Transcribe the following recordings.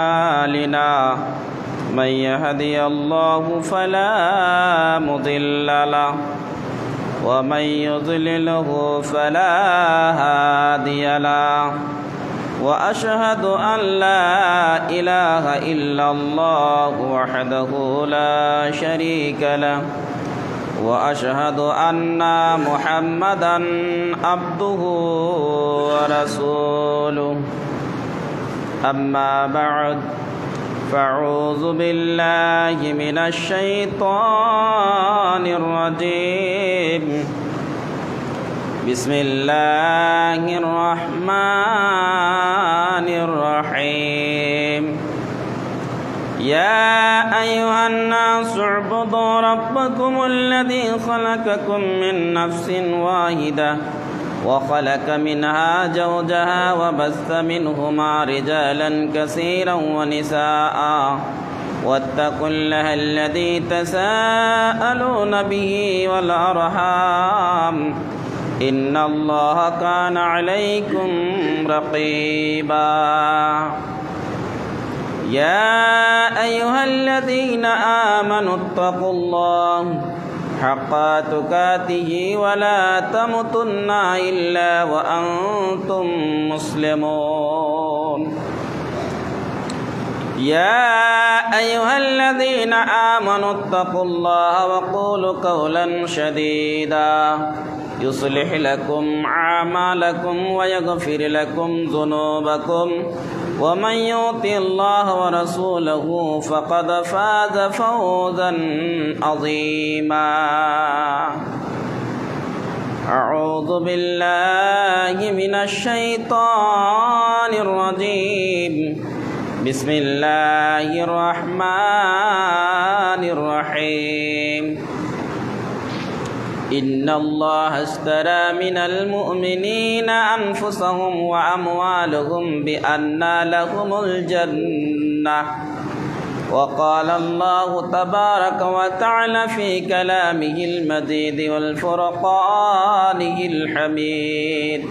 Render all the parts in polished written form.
أعمالنا من يهدي الله فلا مضل له ومن يضلله فلا هادي له وأشهد أن لا إله إلا الله وحده لا شريك له وأشهد أن محمدًا عبده ورسوله أما بعد فأعوذ بالله من الشيطان الرجيم بسم الله الرحمن الرحيم يا أيها الناس اعبدوا ربكم الذي خلقكم من نفس واحدة وخلق منها زوجها وبث منهما رجالا كثيرا ونساء واتقوا الله الذي تساءلون به والأرحام إن الله كان عليكم رقيبا يا أيها الذين آمنوا اتقوا الله حق تقاته ولا تموتن إلا وأنتم مسلمون يا أيها الذين آمنوا اتقوا الله وقولوا قولا سديدا يصلح لكم أعمالكم ويغفر لكم ذنوبكم ومن يطع الله ورسوله فقد فاز فوزا عظيما أعوذ بالله من الشيطان الرجيم بسم الله الرحمن الرحيم إن الله اشترى من المؤمنين أنفسهم وأموالهم بأن لهم الجنة وقال الله تبارك وتعالى في كلامه المجيد والفرقانه الحميد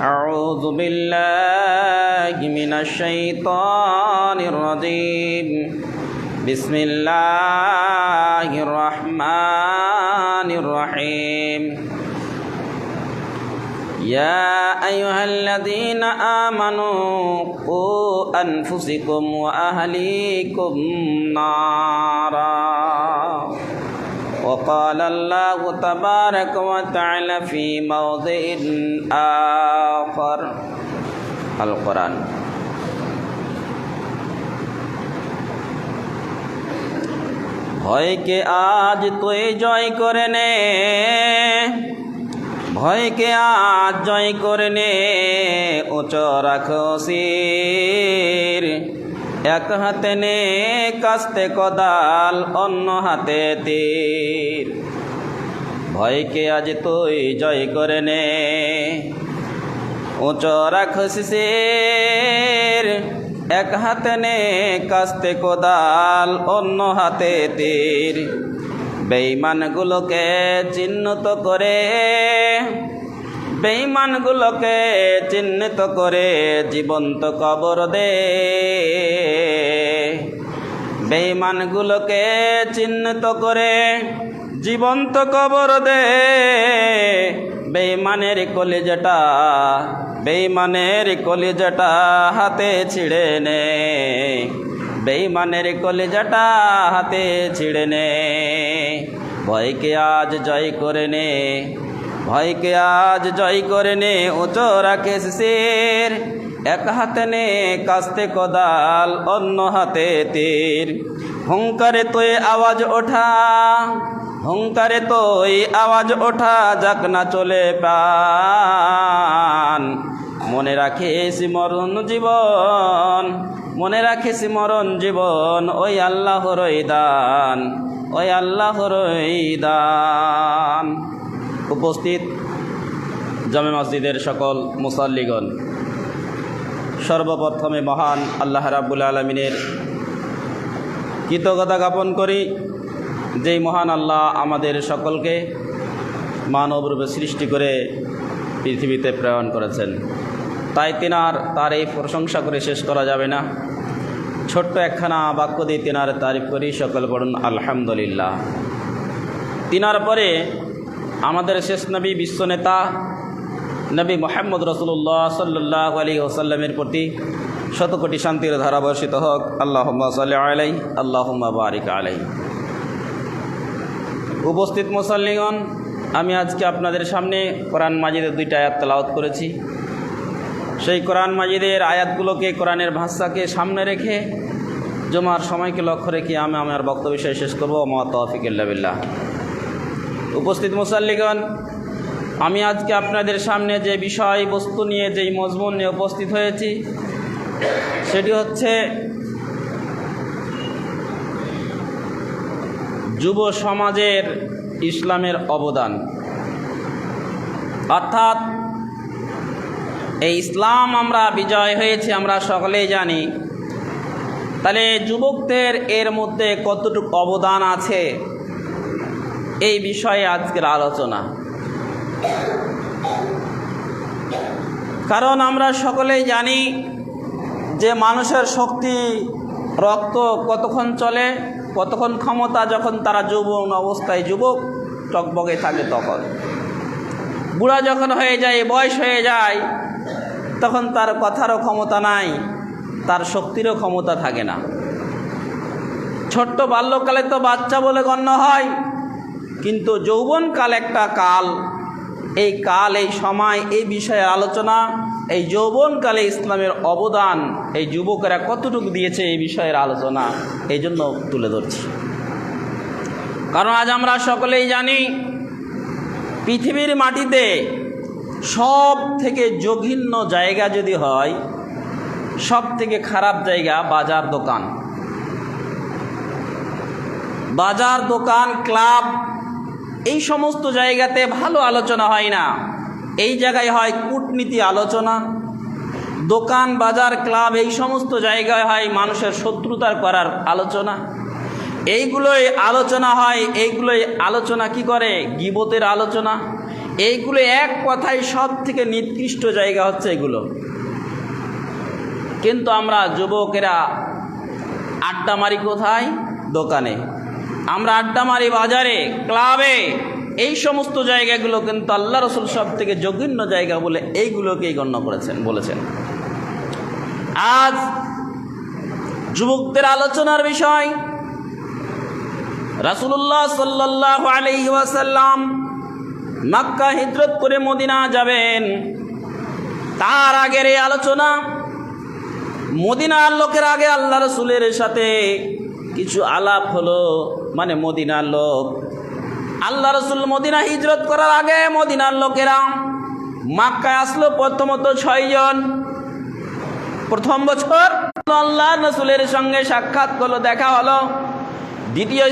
أعوذ بالله من الشيطان الرجيم بسم الله الرحمن الرحيم يا أيها الذين آمنوا قوا أنفسكم وأهليكم نارا وقال الله تبارك وتعالى في موضع آخر القرآن ভয়কে আজ তুই জয় করে নে ভয়কে আজ জয় করে নে উচ্চ রাখো শির এক হাতে নে কাস্তে কোদাল অন্য হাতে তীর ভয়কে আজ তুই জয় করে নে উচ্চ রাখো শির এক হাতে নে কাস্তে কোদাল অন্য হাতে তীর বেঈমানগুলোকে চিহ্নিত করে বেঈমানগুলোকে চিহ্নিত করে জীবন্ত কবর দে বেঈমানগুলোকে চিহ্নিত করে জীবন্ত কবর দে বেঈমানের কলিজাটা হাতে ছিঁড়ে নে বেঈমানের কলিজাটা হাতে ছিঁড়ে নে ভয়কে আজ জয় করে নে ভয়কে আজ জয় করে নে উচ্চ রাখে শির এক হাতে নে কাস্তে কোদাল অন্য হাতে তীর হুঙ্কারে তুই আওয়াজ ওঠা হুঙ্কারে তুই আওয়াজ ওঠা যাক না চলে প্রাণ মনে রাখিস মরণ জীবন মনে রাখিস মরণ জীবন ওই আল্লাহরই দান ওই আল্লাহরই দান উপস্থিত জামে মসজিদের সকল মুসাল্লিগণ সর্বপ্রথমে মহান আল্লাহ রাব্বুল আলামিনের কৃতজ্ঞতা জ্ঞাপন করি যেই মহান আল্লাহ আমাদের সকলকে মানবরূপে সৃষ্টি করে পৃথিবীতে প্রেরণ করেছেন। তাই তার এই প্রশংসা করে শেষ করা যাবে না। ছোট্ট একখানা বাক্য দিয়ে তিনার তারিফ করি, সকল পড়ুন আলহামদুলিল্লাহ। তিনার পরে আমাদের শেষ নবী, বিশ্বনেতা নবী মুহাম্মদ রাসূলুল্লাহ সাল্লাল্লাহু আলাইহি ওয়াসাল্লামের প্রতি শতকোটি শান্তির ধারা বর্ষিত হোক। আল্লাহুম্মা সাল্লি আলাইহি, আল্লাহুম্মা বারিক আলাইহি। উপস্থিত মুসাল্লিগণ, আমি আজকে আপনাদের সামনে কোরআন মাজিদের 2টা আয়াত তেলাওয়াত করেছি। সেই কোরআন মাজিদের আয়াতগুলোকে, কোরআনের ভাষাকে সামনে রেখে, জুমার সময়কে লক্ষ্য রেখে আমি আমার বক্তব্য শেষ করব। মা তাওফিক ইল্লা বিল্লাহ। উপস্থিত মুসাল্লিগণ, আমি আজকে আপনাদের সামনে যে বিষয়বস্তু নিয়ে, যেই মজমুন নিয়ে উপস্থিত হয়েছি, সেটি হচ্ছে যুব সমাজের ইসলামের অবদান। অর্থাৎ এই ইসলাম আমরা বিজয় হয়েছে, আমরা সকলেই জানি। তাহলে যুবকদের এর মধ্যে কতটুকু অবদান আছে, এই বিষয়ে আজকের আলোচনা। কারণ আমরা সকলেই জানি যে মানুষের শক্তি, রক্ত কতক্ষণ চলে, কতক্ষণ ক্ষমতা যখন তারা যৌবন অবস্থায় যুবক টকবগে থাকে, তখন বুড়া যখন হয়ে যায়, বয়স হয়ে যায়, তখন তার কথারও ক্ষমতা নাই, তার শক্তিরও ক্ষমতা থাকে না। ছোট্ট বাল্যকালে তো বাচ্চা বলে গণ্য হয়, কিন্তু যৌবনকাল একটা কাল। এই কাল, এই সময়, এই বিষয়ে আলোচনা, এই যৌবনকালে ইসলামের অবদান, এই যুবকেরা কতটুকু দিয়েছে, এই বিষয়ের আলোচনা এই জন্য তুলে ধরছি। কারণ আজ আমরা সকলেই জানি, পৃথিবীর মাটিতে সব থেকে জঘন্য জায়গা যদি হয়, সব থেকে খারাপ জায়গা বাজার দোকান। বাজার দোকান, ক্লাব, এই সমস্ত জায়গাতে ভালো আলোচনা হয় না। এই জায়গায় হয় কূটনীতি আলোচনা। দোকান, বাজার, ক্লাব, এই সমস্ত জায়গায় হয় মানুষের শত্রুতার করার আলোচনা। এইগুলোই আলোচনা হয়। এইগুলোই আলোচনা কি করে? গীবতের আলোচনা। এইগুলো এক কথায় সব থেকে নিকৃষ্ট জায়গা হচ্ছে এগুলো। কিন্তু আমরা যুবকেরা আড্ডা মারি কোথায়? দোকানে। আমরা আড্ডা মারি বাজারে, ক্লাবে। এই সমস্ত জায়গাগুলো কিন্তু আল্লাহ রসুল সব থেকে জঘন্য জায়গা বলে এইগুলোকেই গণ্য করেছেন, বলেছেন। আজ যুবকদের আলোচনার বিষয়, রাসূলুল্লাহ সাল্লাল্লাহু আলাইহি ওয়াসাল্লাম মক্কা হিজরত করে মদিনা যাবেন। তার আগের এই আলোচনা, মদিনার লোকের আগে আল্লাহ রসুলের সাথে কিছু আলাপ হলো। মানে মদিনার লোক, আল্লাহ রসুল মদিনা হিজরত করার আগে মদিনার লোকেরা মক্কায় আসলো প্রথমত 6 জন। প্রথম বছর আল্লাহ রসুলের সঙ্গে সাক্ষাৎ হলো, দেখা হলো। দ্বিতীয়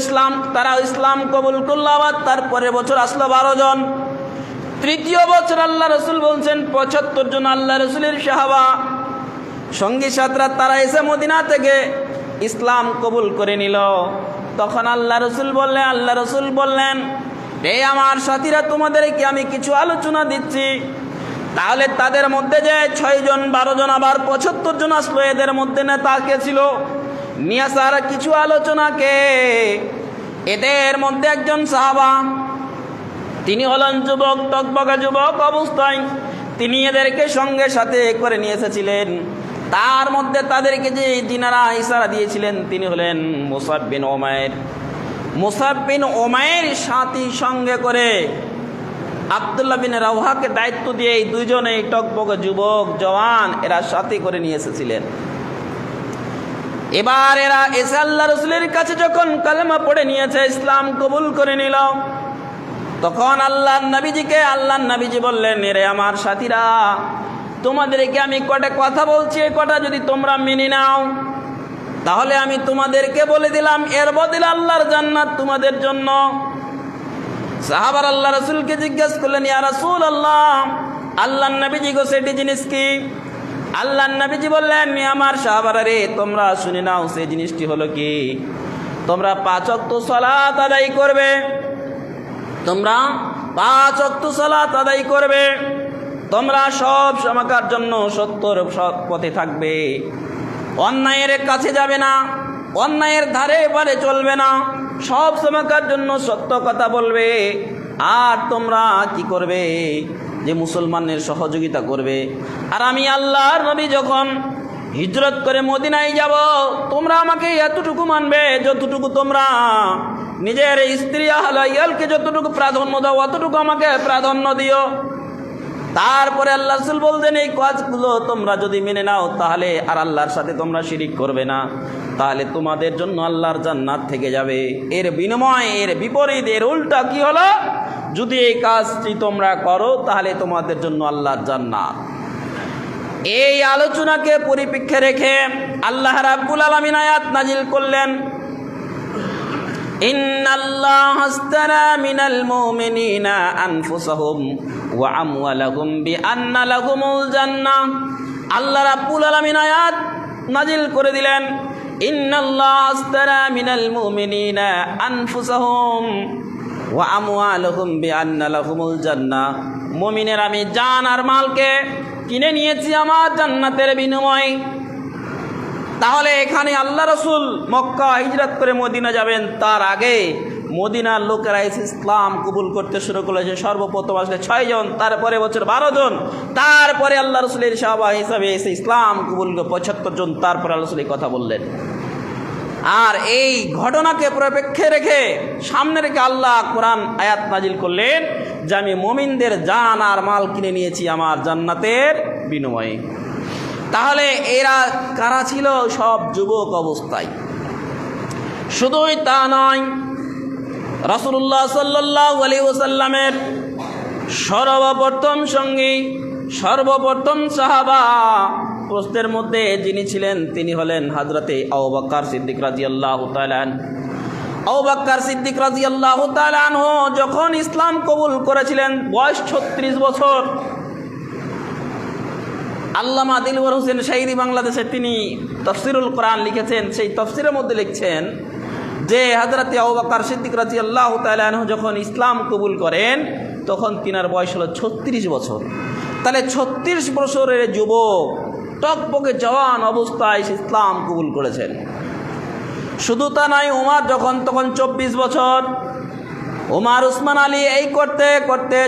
তারা ইসলাম কবুল করল। আবার তারপরে বছর আসলো 12 জন। তৃতীয় বছর আল্লাহ রসুল বলছেন 75 জন আল্লাহ রসুলের সাহাবা সঙ্গী সাথীরা, তারা এসে মদিনা থেকে ইসলাম কবুল করে নিল। তখন আল্লাহ রসুল বললেন, হে আমার সাথীরা, তোমাদেরকে আমি কিছু আলোচনা দিচ্ছি। তাহলে তাদের মধ্যে যে 6 জন, 12 জন, আবার 75 জন আসলো, এদের মধ্যে নেতা কে ছিল? নিয়ে আসার কিছু আলোচনাকে। এদের মধ্যে একজন সাহাবা, তিনি হলেন যুবক, টকবকা যুবক অবস্থায়। তিনি এদেরকে সঙ্গে সাথে করে নিয়ে এসেছিলেন। তার মধ্যে তাদেরকে যে যিনারা ইশারা দিয়েছিলেন, তিনি হলেন মুসাব বিন উমাইর। মুসাব বিন উমাইর সাথী সঙ্গে করে আব্দুল্লাহ বিন রাওহাকে দায়িত্ব দিয়ে এই 2 জন, এই টকবকা যুবক জওয়ান, এরা সাথী করে নিয়ে এসেছিলেন। এবার এরা এসে আল্লাহ রসুলের কাছে যখন কালেমা পড়ে নিয়েছে, ইসলাম কবুল করে নিল, তখন আল্লাহ নবীজি বললেন, এরে আমার সাথীরা, তোমাদেরকে আমি কটা কথা বলছি, এই কটা যদি তোমরা মেনে নাও, তাহলে আমি তোমাদেরকে বলে দিলাম, এর বদলে আল্লাহর জান্নাত তোমাদের জন্য। সাহাবার আল্লাহ রসুলকে জিজ্ঞেস করলেন, ইয়া রাসূলুল্লাহ, আল্লাহ নবীজি গো, সেটি জিনিস কি? আল্লাহ নবীজি বললেন, আমার সাহাবারা রে, তোমরা শুনে নাও, সেই জিনিসটি হলো কি? তোমরা 5 ওয়াক্ত সালাত আদায় করবে। তোমরা 5 ওয়াক্ত সালাত আদায় করবে। তোমরা সব সময়কার জন্য সত্যর পথে থাকবে। অন্যায়ের কাছে যাবে না, অন্যায়ের ধারে পারে চলবে না, সব সময়কার জন্য সত্য কথা বলবে। আর তোমরা কি করবে? যে মুসলমানের সহযোগিতা করবে। আর আমি আল্লাহর নবী যখন হিজরত করে মদিনায় যাব, তোমরা আমাকে এতটুকু মানবে যতটুকু তোমরা নিজের স্ত্রী আহলাইয়ালকে যতটুকু প্রাধান্য দাও অতটুকু আমাকে প্রাধান্য দিও। তারপরে আল্লাহ রাসূল বলতেন, এই কাজগুলো তোমরা যদি মেনে নাও তাহলে আর আল্লাহর সাথে তোমরা শিরিক করবে না, তাহলে তোমাদের জন্য আল্লাহর জান্নাত থেকে যাবে। এর বিনিময়, এর বিপরীত, এর উল্টা কি হলো? যদি এই কাজটি তোমরা করো তাহলে তোমাদের জন্য আল্লাহর জান্নাত। এই আলোচনাকে পরিপ্রেক্ষে রেখে আল্লাহ রাব্বুল আলামিন আয়াত নাজিল করলেন, ইন্নাল্লাহা আশতারা মিনাল মুমিনিনা আনফুসাহুম ওয়া আমওয়ালাহুম বিআন্না লাহুমুল জান্নাহ। আল্লাহ রাব্বুল আলামিন আয়াত নাজিল করে দিলেন, ইন্নাল্লাহা আশতারা মিনাল মুমিনিনা আনফুসাহুম ওয়া আমওয়ালাহুম বিআন্না লাহুমুল জান্নাহ। মুমিনের আমি জান আর মালকে কিনে নিয়েছি আমার জান্নাতের বিনিময়ে। তাহলে এখানে আল্লাহ রাসূল মক্কা হিজরত করে মদিনা যাবেন, তার আগে মদিনার লোকেরা এসে ইসলাম কবুল করতে শুরু করেছে। সর্বপ্রথম আসলে 6 জন, তারপরে বছর 12 জন, তারপরে আল্লাহ রাসূলের সাহাবা হিসাবে এসে ইসলাম কবুল 75 জন, তারপরে আল্লাহ রাসূল এই কথা বললেন। আর এই ঘটনাকে পরিপ্রেক্ষে রেখে সামনে রেখে আল্লাহ কোরআন আয়াত নাজিল করলেন যে আমি মুমিনদের জান আর মাল কিনে নিয়েছি আমার জান্নাতের বিনিময়ে। তাহলে এরা কারা ছিল? সব যুবক অবস্থায়। শুধুই তা নয়, রাসূলুল্লাহ সাল্লাল্লাহু আলাইহি ওয়াসাল্লামের সর্বপ্রথম সঙ্গী, সর্বপ্রথম সাহাবা প্রস্তের মধ্যে যিনি ছিলেন তিনি হলেন হযরতে আবু বকর সিদ্দিক রাদিয়াল্লাহু তাআলা আনহু। আবু বকর সিদ্দিক রাদিয়াল্লাহু তাআলা আনহু যখন ইসলাম কবুল করেছিলেন বয়স 36 বছর। আল্লামা দিলওয়ার হোসেন শাইরি বাংলাদেশে তিনি তাফসিরুল কোরআন লিখেছেন। সেই তাফসিরের মধ্যে লিখছেন যে হযরতে আবু বকর সিদ্দিক রাদিয়াল্লাহু তাআলা আনহু যখন ইসলাম কবুল করেন তখন তিনার বয়স হলো 36 বছর। তাহলে 36 বছরের যুবক টকবকে জওয়ান অবস্থায় ইসলাম কবুল করেছেন। শুধু তা নয়, ওমর যখন তখন 24 বছর, ওমর উসমান আলী এই করতে করতে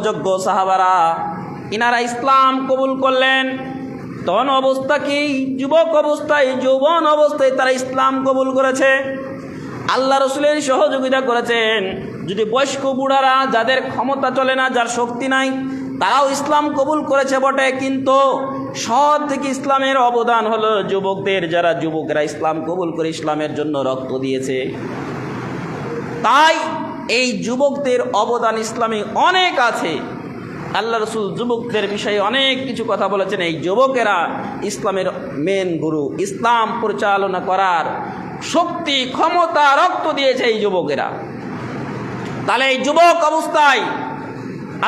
যোগ্য সাহাবারা ইনারা ইসলাম কবুল করলেন। তখন অবস্থা কি? যুবক অবস্থায়, যৌবন অবস্থায় তারা ইসলাম কবুল করেছে, আল্লাহ রসুলের সহযোগিতা করেছেন। যদি বয়স্ক বুড়ারা, যাদের ক্ষমতা চলে না, যার শক্তি নাই, তারাও ইসলাম কবুল করেছে বটে, কিন্তু সব থেকে ইসলামের অবদান হলো যুবকদের, যারা যুবকরা ইসলাম কবুল করে ইসলামের জন্য রক্ত দিয়েছে। তাই এই যুবকদের অবদান ইসলামে অনেক আছে। আল্লাহ রসুল যুবকদের বিষয়ে অনেক কিছু কথা বলেছেন। এই যুবকেরা ইসলামের মেন গুরু, ইসলাম পরিচালনা করার শক্তি, ক্ষমতা, রক্ত দিয়েছে এই যুবকেরা। তাহলে এই যুবক অবস্থায়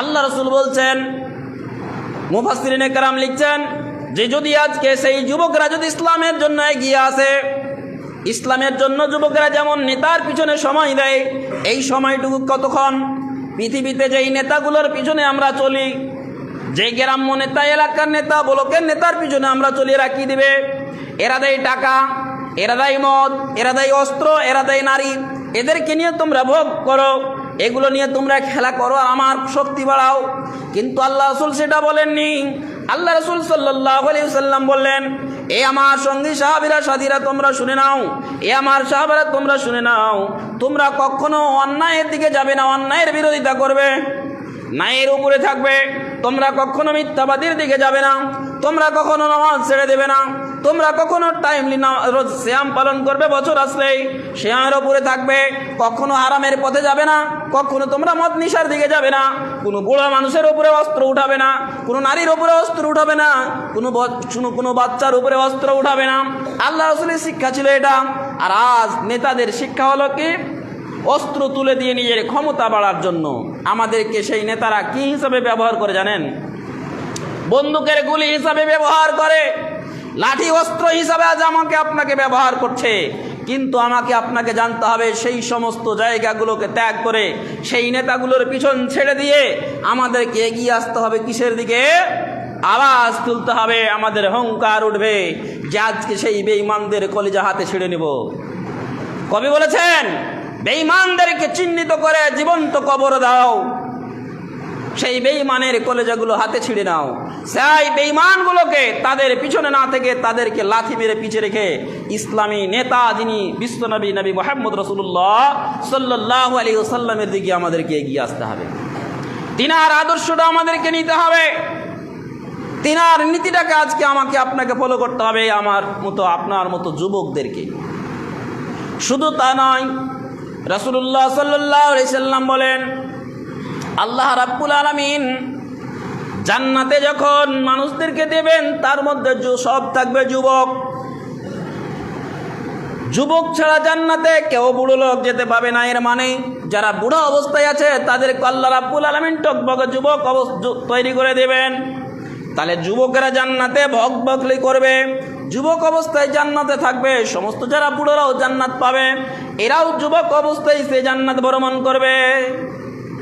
আল্লাহ রসুল বলছেন, মুফাসসিরিনে কেরাম লিখছেন যে যদি আজকে সেই যুবকরা যদি ইসলামের জন্য এগিয়ে আসে, ইসলামের জন্য যুবকেরা যেমন নেতার পিছনে সময় দেয়, এই সময়টুকু কতক্ষণ? পৃথিবীতে যেই নেতাগুলোর পিছনে আমরা চলি, যে গ্রাম্য নেতা, এলাকার নেতা, ব্লকের নেতার পিছনে আমরা চলি, এরা কি দিবে? এরা দেয় টাকা, এরা দেয় মদ, এরা দেয় অস্ত্র, এরা দেয় নারী। এদেরকে নিয়ে তোমরা ভোগ করো, এগুলো নিয়ে তোমরা খেলা করো, আমার শক্তি বাড়াও। কিন্তু আল্লাহ রাসূল সেটা বলেননি। আল্লাহ রাসূল সাল্লাল্লাহু আলাইহি ওয়াসাল্লাম বললেন, এ আমার সঙ্গী সাহাবীরা, সাথীরা, তোমরা শুনে নাও, এ আমার সাহাবারা তোমরা শুনে নাও, তোমরা কখনো অন্যায়ের দিকে যাবে না, অন্যায়ের বিরোধিতা করবে, ন্যায়ের উপরে থাকবে। তোমরা কখনো মিথ্যাবাদীর দিকে যাবে না, তোমরা কখনো নামাজ ছেড়ে দেবে না, তোমরা কখনো টাইমলি রোজ সিয়াম পালন করবে, বছর আসলেই সিয়ামের উপরে থাকবে, কখনো হারামের পথে যাবে না, কখনো তোমরা মদ নিশার দিকে যাবে না, কোনো বুড়া মানুষের উপরে অস্ত্র উঠাবে না, কোনো নারীর উপরে অস্ত্র উঠাবে না, কোনো বাচ্চার উপরে অস্ত্র উঠাবে না। আল্লাহ রাসূলের শিক্ষা ছিল এটা। আর আজ নেতাদের শিক্ষা হলো কি? অস্ত্র তুলে দিয়ে নিজের ক্ষমতা বাড়ার জন্য। আমাদেরকে সেই নেতারা কি হিসাবে ব্যবহার করে জানেন? বন্দুকের গুলি হিসাবে ব্যবহার করে, লাঠি অস্ত্র হিসাবে আজ আমাকে আপনাকে ব্যবহার করছে। কিন্তু আমাকে আপনাকে জানতে হবে, সেই সমস্ত জায়গাগুলোকে ত্যাগ করে সেই নেতাগুলোর পিছন ছেড়ে দিয়ে আমাদেরকে এগিয়ে আসতে হবে কিসের দিকে? আওয়াজ তুলতে হবে, আমাদের অহংকার উঠবে যে আজকে সেই বেঈমানদের কলিজা হাতে ছিঁড়ে নেব। কবি বলেছেন, বেঈমানদেরকে চিহ্নিত করে জীবন্ত কবর দাও, সেই বেঈমানের কলেজাগুলো হাতে ছিঁড়ে নাও। সেই বেঈমানগুলোকে তাদের পিছনে না থেকে তাদেরকে লাথি মেরে পিছে রেখে ইসলামী নেতা যিনি বিশ্বনবী নবী মুহাম্মদ রাসূলুল্লাহ সাল্লাল্লাহু আলাইহি ওয়াসাল্লামের দিকে আমাদেরকে এগিয়ে আসতে হবে। তিনার আদর্শটা আমাদেরকে নিতে হবে, তিনার নীতিটাকে আজকে আমাকে আপনাকে ফলো করতে হবে, আমার মতো আপনার মতো যুবকদেরকে। শুধু তা নয়, রাসূলুল্লাহ সাল্লাল্লাহু আলাইহি সাল্লাম বলেন, আল্লাহ রাব্বুল আলামিন জান্নাতে যখন মানুষদেরকে দেবেন তার মধ্যে সব থাকবে যুবক। যুবক ছাড়া জান্নাতে কেউ বুড়ো লোক যেতে পাবে না। এর মানে যারা বুড়ো অবস্থায় আছে তাদেরকে আল্লাহ রাব্বুল আলামিন টকবকে যুবক তৈরি করে দেবেন। তাহলে যুবকেরা জান্নাতে ভগভগলি করবে, যুবক অবস্থায় জান্নাতে থাকবে। সমস্ত যারা বুড়োরাও জান্নাত পাবে, এরাও যুবক অবস্থায় সে জান্নাত ভ্রমণ করবে।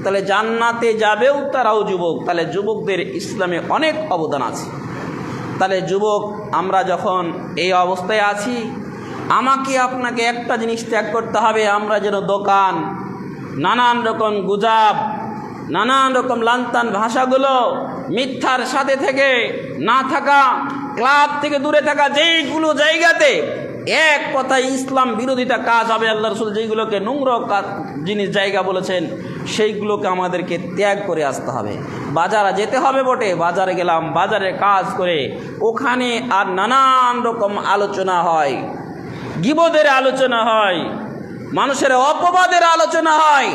তাহলে জান্নাতে যাবেও তারাও যুবক। তাহলে যুবকদের ইসলামে অনেক অবদান আছে। তাহলে যুবক আমরা যখন এই অবস্থায় আছি, আমাকে আপনাকে একটা জিনিস ত্যাগ করতে হবে, আমরা যেন দোকান, নানান রকম গুজব, নানান রকম লান্তান ভাষাগুলো, মিথ্যার সাথে থেকে না থাকা, ক্লাব থেকে দূরে থাকা, যেইগুলো জায়গাতে এক কথায় ইসলাম বিরোধিতা কাজ হবে, আল্লাহ রাসূল যেইগুলোকে নোংরা জিনিস জায়গা বলেছেন সেইগুলোকে আমাদেরকে ত্যাগ করে আসতে হবে। বাজারে যেতে হবে বটে, বাজারে গেলাম, বাজারে কাজ করে ওখানে আর নানান রকম আলোচনা হয়, গীবতের আলোচনা হয়, মানুষের অপবাদের আলোচনা হয়,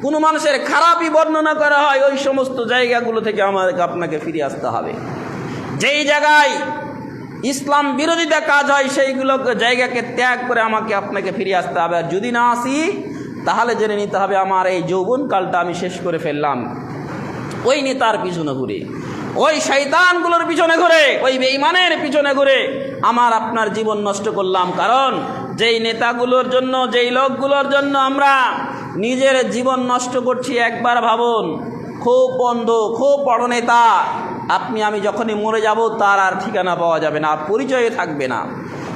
কোনো মানুষের খারাপই বর্ণনা করা হয়। ওই সমস্ত জায়গাগুলো থেকে আমাদেরকে আপনাকে ফিরে আসতে হবে। যেই জায়গায় ইসলাম বিরোধিতা কাজ হয় সেইগুলো জায়গাকে ত্যাগ করে আমাকে আপনাকে ফিরে আসতে হবে। আর যদি না আসি তাহলে জেনে নিতে হবে আমার এই যৌবনকালটা আমি শেষ করে ফেললাম ওই নেতার পিছনে ঘুরে, ওই শয়তানগুলোর পিছনে ঘুরে, ওই বেঈমানের পিছনে ঘুরে আমার আপনার জীবন নষ্ট করলাম। কারণ যেই নেতাগুলোর জন্য, যেই লোকগুলোর জন্য আমরা নিজের জীবন নষ্ট করছি, একবার ভাবুন, খুব বন্ধু, খুব বড় নেতা, আপনি আমি যখনই মরে যাব তার আর ঠিকানা পাওয়া যাবে না, পরিচয় থাকবে না।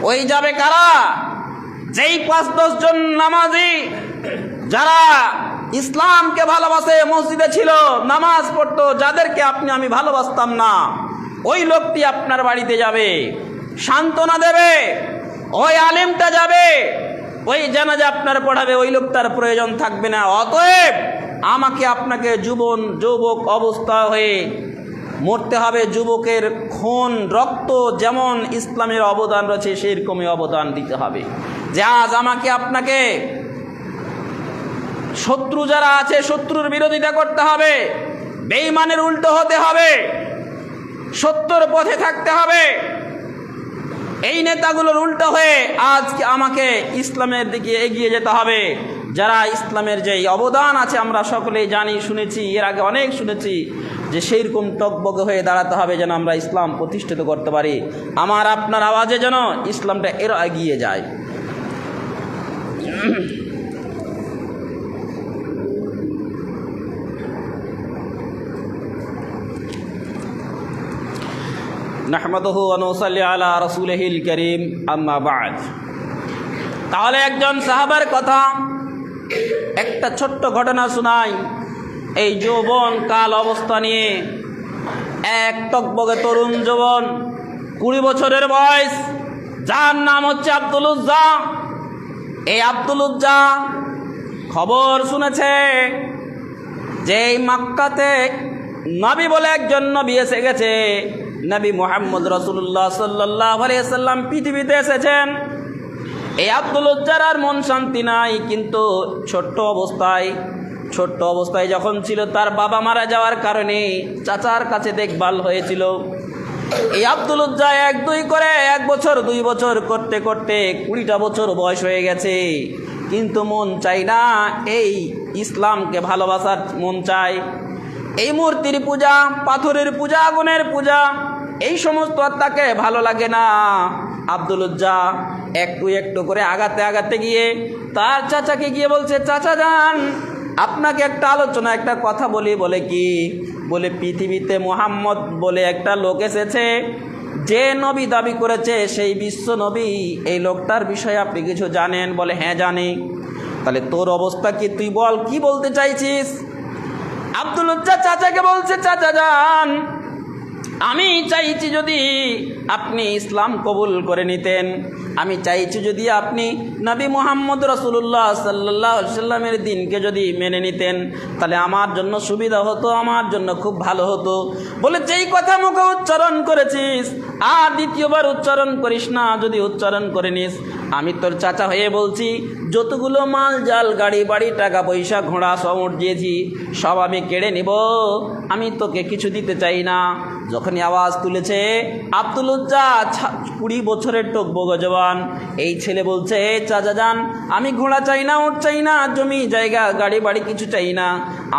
ওই যাবে কারা? যেই ৫-১০ জন নামাজি যারা ইসলামকে ভালোবাসে, মসজিদে ছিল, নামাজ পড়তো, যাদেরকে আপনি আমি ভালোবাসতাম না, ওই লোকটি আপনার বাড়িতে যাবে, সান্ত্বনা দেবে। ওই আলেমটা যাবে, ওই জানাজা আপনার পড়াবে, ওই লোকটার প্রয়োজন থাকবে না। অতএব আমাকে আপনাকে যুবক অবস্থা হয়ে মরতে হবে। যুবকের খুন রক্ত যেমন ইসলামের অবদান রয়েছে সেরকমই অবদান দিতে হবে। যে আজ আমাকে আপনাকে শত্রু যারা আছে শত্রুর বিরোধিতা করতে হবে, বেঈমানের উল্টো হতে হবে, সত্যর পথে থাকতে হবে। এই নেতাগুলোর উল্টো হয়ে আজকে আমাকে ইসলামের দিকে এগিয়ে যেতে হবে। যারা ইসলামের যে অবদান আছে আমরা সকলেই জানি, শুনেছি, এর আগে অনেক শুনেছি, যে সেইরকম টকবগে হয়ে দাঁড়াতে হবে যেন আমরা ইসলাম প্রতিষ্ঠিত করতে পারি। আমার আপনার আওয়াজে যেন ইসলামটা এর এগিয়ে যায়। নাহমাদুহু ওয়া নুসাল্লি আলা রাসূলিহিল কারীম, আম্মা বা'দ। তাহলে একজন সাহাবার কথা, একটা ছোট্ট ঘটনা শোনাই। এই যৌবন কাল অবস্থা নিয়ে এক টকবগে তরুণ যৌবন, 20 বছরের বয়স, যার নাম হচ্ছে আব্দুল উজ্জা। এই আব্দুল উজ্জা খবর শুনেছে যে এই মক্কাতে নবী বলে একজন নবী এসে গেছে, নবী মুহাম্মদ রাসূলুল্লাহ সাল্লাল্লাহু আলাইহি ওয়াসাল্লাম পৃথিবীতে এসেছেন। এই আব্দুল উজ্জার আর মন শান্তি নাই, কিন্তু ছোট্ট অবস্থায় যখন ছিল তার বাবা মারা যাওয়ার কারণে চাচার কাছে দেখভাল হয়েছিল। এই আব্দুল উজ্জা 1-2 করে 1 বছর 2 বছর করতে করতে 20টা বছর বয়স হয়ে গেছে, কিন্তু মন চাই না এই ইসলামকে ভালোবাসার মন চায়। এই মূর্তির পূজা, পাথরের পূজা, আগুনের পূজা, এই সমস্ত তাকে ভালো লাগে না। আব্দুল উজ্জা একটু একটু করে আগাতে গিয়ে তার চাচাকে গিয়ে বলছে, চাচা যান, আপনাকে একটা কথা বলি। বলে কি? বলে পৃথিবীতে মুহাম্মদ বলে একটা লোক এসেছে, যে নবী দাবি করেছে সেই বিশ্ব নবী, এই লোকটার বিষয়ে আপনি কিছু জানেন? বলে হ্যাঁ জানি। তাহলে তোর অবস্থা কি, তুই বল কি বলতে চাইছিস? আব্দুল উজ্জা চাচাকে বলছে, চাচা যান, আমি চাইছি যদি আপনি ইসলাম কবুল করে নিতেন, আমি চাইছি যদি আপনি নবী মুহাম্মদ রাসূলুল্লাহ সাল্লাল্লাহু আলাইহি সাল্লামের দিনকে যদি মেনে নিতেন, তাহলে আমার জন্য সুবিধা হতো, আমার জন্য খুব ভালো হতো। বলে যেই কথা মুখে উচ্চারণ করেছিস আর দ্বিতীয়বার উচ্চারণ করিস না, যদি উচ্চারণ করে নিস আমি তোর চাচা হয়ে বলছি, যতগুলো মাল জাল গাড়ি বাড়ি টাকা পয়সা ঘোড়া সব উঠিয়েছি সব আমি কেড়ে নিব, আমি তোকে কিছু দিতে চাই না। যখনই আওয়াজ তুলেছে আব্দুল উজ্জা 20 বছরের টকবগ জওয়ান, এই ছেলে বলছে চাচা যান, আমি ঘোড়া চাই না, উট চাই না, জমি জায়গা গাড়ি বাড়ি কিছু চাই না,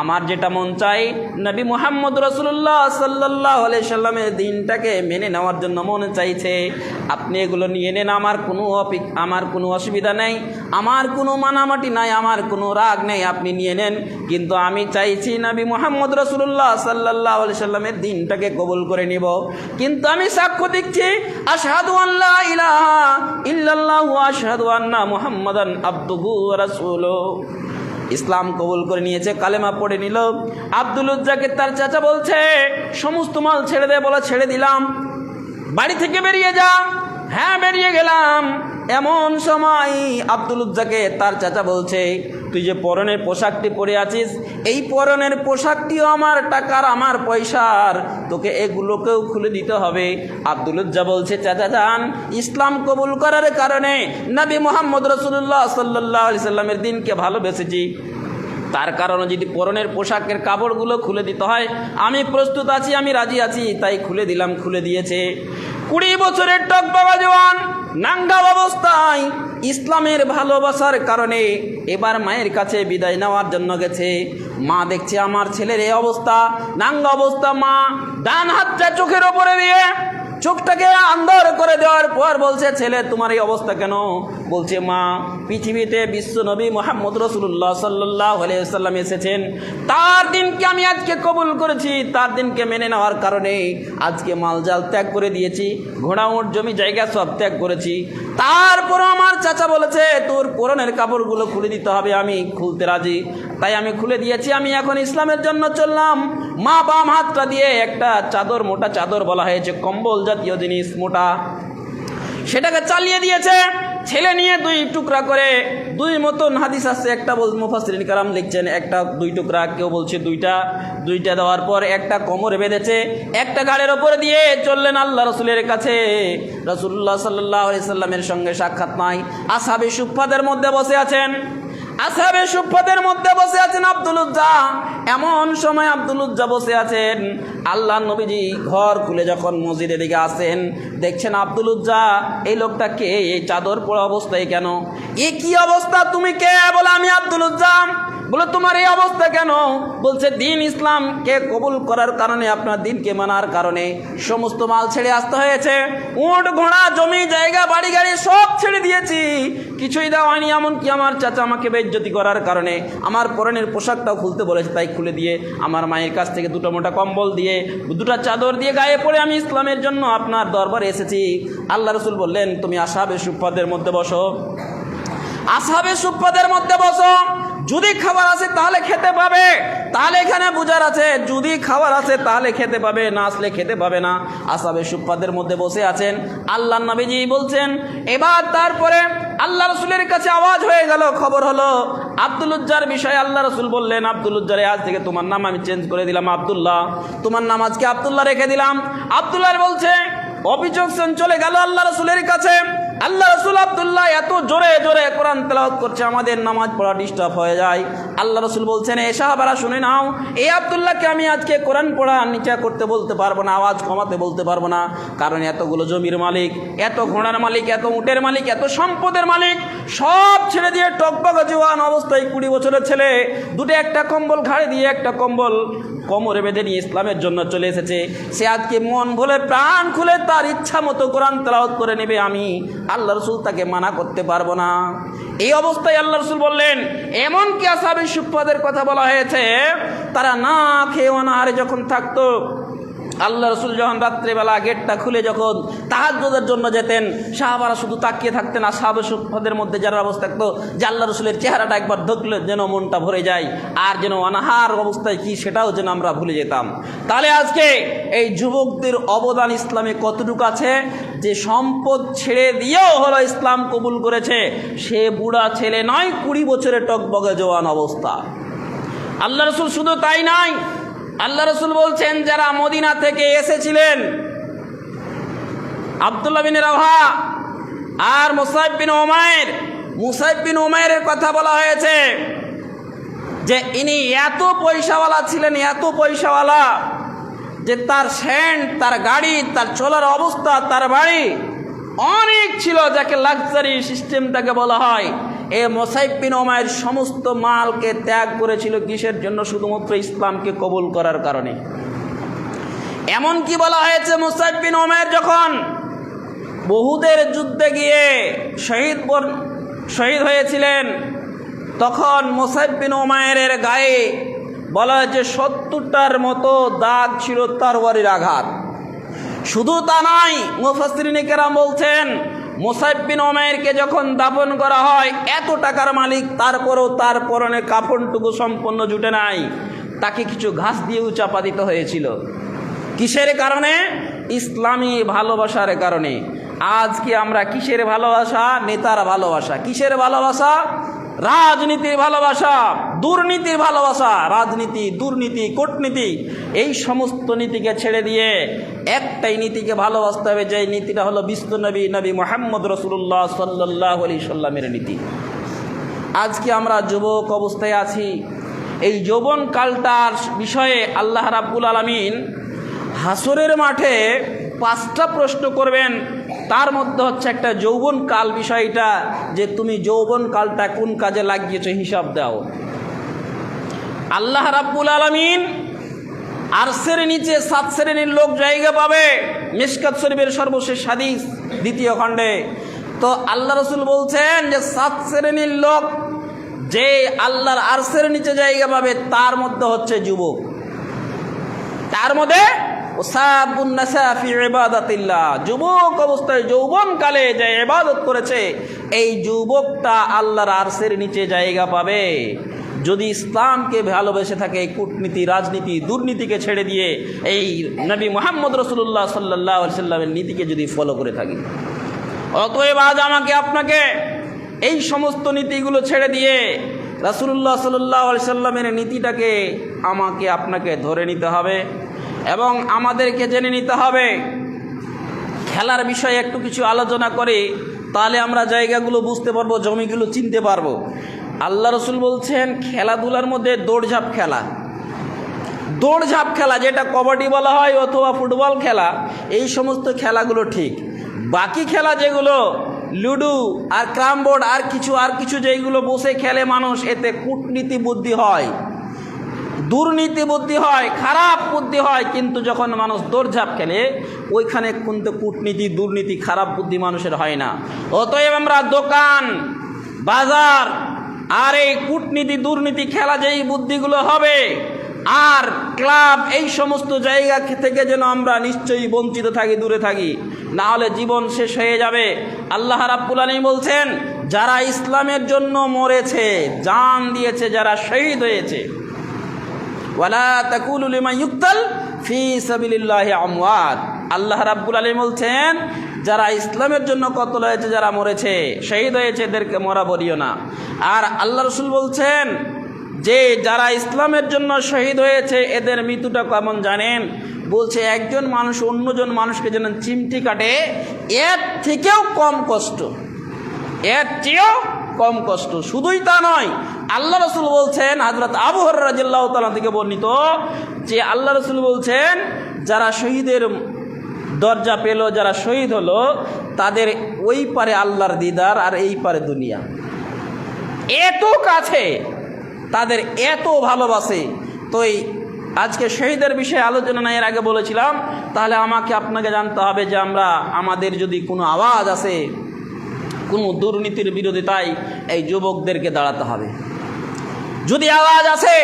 আমার যেটা মন চাই নবী মুহাম্মদ রাসূলুল্লাহ সাল্লাল্লাহু আলাইহি সাল্লামের দিনটাকে মেনে নেওয়ার জন্য মন চাইছে, আপনি এগুলো নিয়ে নেন, আমার কোনো অসুবিধা নেই, আমার কোনো মানামাটি নাই, আমার কোনো রাগ নেই, আপনি নিয়ে নেন, কিন্তু আমি চাইছি নবী মুহাম্মদ রাসূলুল্লাহ সাল্লাল্লাহু আলাইহি সাল্লামের দিনটাকে কবুল করে নিব। কিন্তু আমি সাক্ষ্য দিচ্ছি, আশহাদু আল্লা ইলাহা ইল্লাল্লাহু ওয়া আশহাদু আন্না মুহাম্মাদান আবদুহু ওয়া রাসূলুহু। ইসলাম কবুল করে নিয়েছে, কালেমা পড়ে নিল। আব্দুল উজ্জাকে তার চাচা বলছে সমস্ত মাল ছেড়ে দে, বলা ছেড়ে দিলাম, বাড়ি থেকে বেরিয়ে যা। হ্যাঁ বেরিয়ে গেলাম। এমন সময় আব্দুল উজ্জাকে তার চাচা বলছে, তুই যে পরনের পোশাকটি পরে আছিস, এই পরনের পোশাকটিও আমার টাকার, আমার পয়সার, তোকে এগুলোকেও খুলে দিতে হবে। আব্দুল উজ্জা বলছে, চাচা যান, ইসলাম কবুল করার কারণে নবী মুহাম্মদ রাসূলুল্লাহ সাল্লাল্লাহু আলাইহি সাল্লামের দিনকে ভালোবেসেছি, তার কারণে যদি পরনের পোশাকের কাপড়গুলো খুলে দিতে হয় আমি প্রস্তুত আছি, আমি রাজি আছি, তাই খুলে দিলাম। খুলে দিয়েছে। 20 বছরের টকবাবা জওয়ান নাঙ্গা অবস্থায় ইসলামের ভালোবাসার কারণে এবার মায়ের কাছে বিদায় নেওয়ার জন্য গেছে। মা দেখছে আমার ছেলের এই অবস্থা, নাঙ্গা অবস্থা। মা ডান হাতটা চোখের ওপরে দিয়ে চোখটাকে আন্ধার করে দেওয়ার পর বলছে, ছেলে তোমার এই অবস্থা কেন? বলছে, মা পৃথিবীতে বিশ্ব নবী মুহাম্মদ রাসূলুল্লাহ সাল্লাল্লাহু আলাইহি ওয়াসাল্লাম এসেছেন, তার দিনকে আমি আজকে কবুল করেছি, তার দিনকে মেনে নেওয়ার কারণে আজকে মালজাল ত্যাগ করে দিয়েছি, ঘোড়া উট জমি জায়গা সব ত্যাগ করেছি। তারপর আমার চাচা বলেছে তোর পরনের কাপড়গুলো খুলে দিতে হবে, আমি খুলতে রাজি, তাই আমি খুলে দিয়েছি। আমি এখন ইসলামের জন্য চললাম। মা বাম হাতটা দিয়ে একটা চাদর, মোটা চাদর বলা হয়েছে, কম্বল জাতীয় জিনিস মোটা, সেটাকে চালিয়ে দিয়েছে। ছেলে নিয়ে 2 টুকরা করে, 2 মতন হাদিস আছে, একটা মুফাসসিরিন কারাম লিখছেন একটা 2 টুকরা, কেউ বলছে 2টা দেওয়ার পর একটা কোমরে বেঁধেছে, একটা গাড়ির ওপরে দিয়ে চললেন আল্লাহ রসুলের কাছে। রাসূলুল্লাহ সাল্লাল্লাহু আলাইহি সাল্লামের সঙ্গে সাক্ষাৎ নাই। আসহাবে সুফফাদের মধ্যে বসে আছেন, আসহাবে সুফফাদের মধ্যে বসে আছেন আব্দুল উজ্জা। এমন সময় আব্দুল উজ্জা বসে আছেন, আল্লাহ নবীজি ঘর খুলে যখন মসজিদের দিকে আসেন, দেখছেন আব্দুল উজ্জা, এই লোকটা কে? এই চাদর পরা অবস্থায় কেন? এ কি অবস্থা? তুমি কে? বলে আমি আব্দুল উজ্জা। বলে তোমার এই অবস্থা কেন? বলছে দিন ইসলামকে কবুল করার কারণে, আপনার দিনকে মানার কারণে সমস্ত মাল ছেড়ে আসতে হয়েছে, উট ঘোড়া জমি জায়গা বাড়ি গাড়ি সব ছেড়ে দিয়েছি, কিছুই দেওয়া হয়নি। এমনকি আমার চাচা আমাকে বেইজ্জতি করার কারণে আমার পরনের পোশাকটাও খুলতে বলেছে, তাই খুলে দিয়ে আমার মায়ের কাছ থেকে 2টা মোটা কম্বল দিয়ে 2টা চাদর দিয়ে গায়ে পরে আমি ইসলামের জন্য আপনার দরবারে এসেছি। আল্লাহ রসুল বললেন, তুমি আসহাবে সুফফাদের মধ্যে বসো, আসহাবে সুফফাদের মধ্যে বসো, যদি খাবার আছে তাহলে খেতে পাবে, তাহলে এখানে বুঝার আছে, যদি খাবার আছে তাহলে খেতে পাবে, না আসলে খেতে পাবে না। আসহাবে সুফফাদের মধ্যে বসে আছেন। আল্লাহ নবীজি বলছেন, এবার তারপরে আল্লাহ রসুলের কাছে আওয়াজ হয়ে গেল, খবর হলো আব্দুল উজ্জার বিষয়ে। আল্লাহ রসুল বললেন, আব্দুল উজ্জারে আজ থেকে তোমার নাম আমি চেঞ্জ করে দিলাম, আব্দুল্লাহ, তোমার নাম আজকে আব্দুল্লাহ রেখে দিলাম। আব্দুল্লাহ বলছে, অভিযোগ চলে গেল আল্লাহ রসুলের কাছে। আল্লাহ রসুল আব্দুল্লাহ এত জোরে জোরে কোরআন তেলাওয়াত করছে, আমাদের নামাজ পড়া ডিস্টার্ব হয়ে যায়। আল্লাহ রসুল বলছেন, এ সাহাবারা শুনে নাও, এই আব্দুল্লাহকে আমি আজকে কোরআন পড়া নিচা করতে বলতে পারবো না, আওয়াজ কমাতে বলতে পারবো না, কারণ এতগুলো জমির মালিক, এত ঘোড়ার মালিক, এত উটের মালিক, এত সম্পদের মালিক, সব ছেড়ে দিয়ে টকবক জওয়ান অবস্থায় 20 বছরের ছেলে, 2টা একটা কম্বল ঘাড়ে দিয়ে, একটা কম্বল কোমরে বেঁধে নিয়ে ইসলামের জন্য চলে এসেছে, সে আজকে মন ভুলে প্রাণ খুলে তার ইচ্ছা মতো কোরআন তেলাওয়াত করে নেবে, আমি আল্লাহ রসুল তাকে মানা করতে পারবো না। এই অবস্থায় আল্লাহ রসুল বললেন, এমনকি আসহাবে সুফফাদের কথা বলা হয়েছে, তারা না খেয়ে অনাহারে যখন থাকতো, আল্লাহ রসুল যখন রাত্রেবেলা গেটটা খুলে যখন তাহাজ্জুদের জন্য যেতেন, সাহাবারা শুধু তাকিয়ে থাকতেন আসহাবে সুফফাদের মধ্যে যারা অবস্থা থাকতো, যে আল্লাহ রসুলের চেহারাটা একবার দেখলে যেন মনটা ভরে যায়, আর যেন অনাহার অবস্থায় কি সেটাও যেন আমরা ভুলে যেতাম। তাহলে আজকে এই যুবকদের অবদান ইসলামে কতটুকু আছে, যে সম্পদ ছেড়ে দিয়েও হলো ইসলাম কবুল করেছে, সে বুড়া ছেলে নয়, 20 বছরের টকবগে জওয়ান অবস্থা। আল্লাহ রসুল শুধু তাই নয়, আল্লাহ রসুল বলছেন যারা মদিনা থেকে এসেছিলেন, আব্দুল্লাহ বিন রাওহা আর মুসাইব বিন উমাইর, মুসাইব বিন উমাইরের কথা বলা হয়েছে যে ইনি এত পয়সাওয়ালা ছিলেন, এত পয়সাওয়ালা যে তার সেন্ট, তার গাড়ি, তার চলার অবস্থা, তার বাড়ি অনেক ছিল, যাকে লাক্সারি সিস্টেমটাকে বলা হয়। এ মুসাইব বিন উমাইর সমস্ত মালকে ত্যাগ করেছিল কিসের জন্য? শুধুমাত্র ইসলামকে কবুল করার কারণে। এমনকি বলা হয়েছে মুসাইব বিন উমাইর যখন উহুদের যুদ্ধে গিয়ে শহীদ হয়েছিলেন, তখন মুসাইব বিন উমাইরের গায়ে বলা হয়েছে 70টার মতো দাগ ছিল তরবারির আঘাত। শুধু তা নয়, মুফাসসিরিনে কেরাম বলছেন মুসাইব বিন উমাইরকে যখন দাফন করা হয়, এত টাকার মালিক, তারপরও তার পরনে কাফনটুকু সম্পূর্ণ জুটে নাই, তাকে কিছু ঘাস দিয়েও চাপা দিতে হয়েছিল। কিসের কারণে? ইসলামী ভালোবাসার কারণে। আজকে আমরা কিসের ভালোবাসা? নেতার ভালোবাসা। কিসের ভালোবাসা? রাজনীতির ভালোবাসা, দুর্নীতির ভালোবাসা। রাজনীতি, দুর্নীতি, কূটনীতি, এই সমস্ত নীতিকে ছেড়ে দিয়ে একটাই নীতিকে ভালোবাসতে হবে, যে নীতিটা হলো বিশ্বনবী নবী মুহাম্মদ রাসূলুল্লাহ সাল্লাল্লাহু আলাইহি সাল্লামের নীতি। আজকে আমরা যুবক অবস্থায় আছি, এই যৌবনকালটার বিষয়ে আল্লাহ রাব্বুল আলামিন হাসরের মাঠে 5টা প্রশ্ন করবেন। তার মধ্যে হচ্ছে একটা যৌবনকাল বিষয়টা, যে তুমি যৌবনকালটা কোন কাজে লাগিয়েছো হিসাব দাও। আল্লাহ রাব্বুল আলামিন আরশের নিচে 7 শ্রেণীর লোক জায়গা পাবে, মিশকাত শরীফের সর্বশেষ হাদিস 2য় খণ্ডে। তো আল্লাহ রসুল বলছেন যে 7 শ্রেণীর লোক যে আল্লাহর আরশের নিচে জায়গা পাবে, তার মধ্যে হচ্ছে যুবক। তার মধ্যে ওসাবুন নাসা ফি ইবাদাতিল্লাহ, যুবক অবস্থায় যৌবনকালে যে ইবাদত করেছে, এই যুবকটা আল্লাহর আরশের নিচে জায়গা পাবে। যদি ইসলামকে ভালোবেসে থাকে, কূটনীতি, রাজনীতি, দুর্নীতিকে ছেড়ে দিয়ে এই নবী মুহাম্মদ রাসূলুল্লাহ সাল্লাল্লাহু আলাইহি সাল্লামের নীতিকে যদি ফলো করে থাকি। অতএব আজ আমাকে আপনাকে এই সমস্ত নীতিগুলো ছেড়ে দিয়ে রাসূলুল্লাহ সাল্লাল্লাহু আলাইহি সাল্লামের নীতিটাকে আমাকে আপনাকে ধরে নিতে হবে এবং আমাদেরকে জেনে নিতে হবে। খেলার বিষয়ে একটু কিছু আলোচনা করে, তাহলে আমরা জায়গাগুলো বুঝতে পারবো, জমিগুলো চিনতে পারবো। আল্লাহ রসুল বলছেন খেলাধুলার মধ্যে দৌড়ঝাঁপ খেলা, দৌড়ঝাঁপ খেলা যেটা কবাডি বলা হয় অথবা ফুটবল খেলা, এই সমস্ত খেলাগুলো ঠিক। বাকি খেলা যেগুলো লুডো আর ক্যারাম বোর্ড আর কিছু যেগুলো বসে খেলে মানুষ, এতে কূটনীতি বুদ্ধি হয়, দুর্নীতি বুদ্ধি হয়, খারাপ বুদ্ধি হয়। কিন্তু যখন মানুষ দৌড়ঝাঁপ খেলে, ওইখানে কিন্তু কূটনীতি, দুর্নীতি, খারাপ বুদ্ধি মানুষের হয় না। অতএব আমরা দোকান, বাজার আর এই কূটনীতি, দুর্নীতি খেলা যেই বুদ্ধিগুলো হবে, আর ক্লাব, এই সমস্ত জায়গা থেকে যেন আমরা নিশ্চয়ই বঞ্চিত থাকি, দূরে থাকি, না হলে জীবন শেষ হয়ে যাবে। আল্লাহ রাব্বুল আলামিন বলছেন, যারা ইসলামের জন্য মরেছে, জান দিয়েছে, যারা শহীদ হয়েছে, ওয়ালা তাকুলু লিমান ইউকতাল ফি সাবিলিল্লাহি আমওয়াত। আল্লাহ রাব্বুল আলামিন বলছেন, যারা ইসলামের জন্য কতল হয়েছে, যারা মরেছে, শহীদ হয়েছে, এদেরকে মরা বলিও না। আর আল্লাহ রাসূল বলছেন যে যারা ইসলামের জন্য শহীদ হয়েছে, এদের মৃত্যুটা কেমন জানেন? বলছে একজন মানুষ অন্যজন মানুষকে যেন চিমটি কাটে, এর থেকেও কম কষ্ট, এর চেয়েও কম কষ্ট। শুধুই তা নয়, আল্লাহ রসুল বলছেন, হযরত আবু হুরায়রা রাদিয়াল্লাহু তাআলা থেকে বর্ণিত, যে আল্লাহ রসুল বলছেন যারা শহীদের দরজা পেল, যারা শহীদ হলো, তাদের ওই পারে আল্লাহর দিদার আর এই পারে দুনিয়া, এত কাছে, তাদের এত ভালোবাসে। তো এই আজকে শহীদের বিষয়ে আলোচনা না, এর আগে বলেছিলাম, তাহলে আমাকে আপনাকে জানতে হবে যে আমাদের যদি কোনো আওয়াজ আছে কোনো দুর্নীতির বিরোধিতায়, এই যুবকদেরকে দাঁড়াতে হবে। যদি আওয়াজ আছে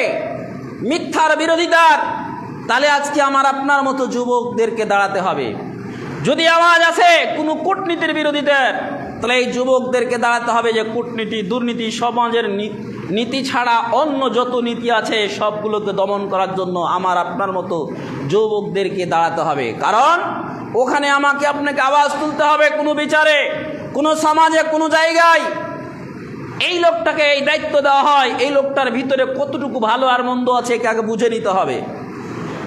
মিথ্যার বিরোধিতার, তাহলে আজকে আপনার মতো যুবকদেরকে দাঁড়াতে হবে। যদি আওয়াজ আছে কোনো কূটনীতির বিরোধিতার, তাহলে এই যুবকদেরকে দাঁড়াতে হবে যে কূটনীতি, দুর্নীতি, সমাজের নীতি ছাড়া অন্য যত নীতি আছে সবগুলোকে দমন করার জন্য আপনার মতো যুবকদেরকে দাঁড়াতে হবে। কারণ ওখানে আমাকে আপনাকে আওয়াজ তুলতে হবে কোনো বিচারে, কোনো সমাজে, কোনো জায়গায়। এই লোকটাকে এই দায়িত্ব দেওয়া হয়, এই লোকটার ভিতরে কতটুকু ভালো আর মন্দ আছে একে আগে বুঝে নিতে হবে।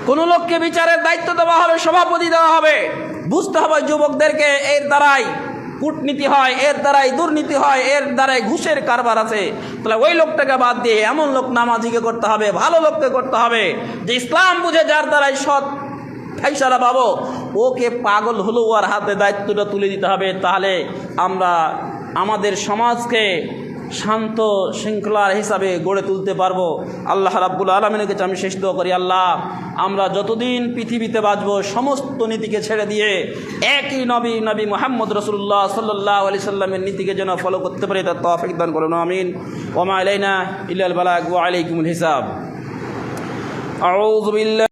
কোনো লোককে বিচারের দায়িত্ব দেওয়া হবে, সভাপতি দেওয়া হবে, বুঝতে হবে যুবকদেরকে এর দ্বারাই কূটনীতি হয়, এর দ্বারাই দুর্নীতি হয়, এর দ্বারাই ঘুষের কারবার আছে। তাহলে ওই লোকটাকে বাদ দিয়ে এমন লোক নামাজিকে করতে হবে, ভালো লোককে করতে হবে, যে ইসলাম বুঝে যার দ্বারাই সৎ ফাইসালা পাবো, ওকে পাগল হলো আর হাতে দায়িত্বটা তুলে দিতে হবে। তাহলে আমরা আমাদের সমাজকে শান্ত শৃঙ্খলার হিসাবে গড়ে তুলতে পারবো। আল্লাহ রাব্বুল আলামিনের কাছে আমি শেষ দোয়া করি, আল্লাহ আমরা যতদিন পৃথিবীতে বাঁচবো সমস্ত নীতিকে ছেড়ে দিয়ে একই নবী মুহাম্মদ রাসূলুল্লাহ সাল্লাল্লাহু আলাইহি সাল্লামের নীতিকে যেন ফলো করতে পারি, তার তৌফিক দান করুন, আমিন। ওয়া মা আলাইনা ইল্লাল বালাগ ওয়া আলাইকুমুল হিসাব। আউযু বিল্লাহ।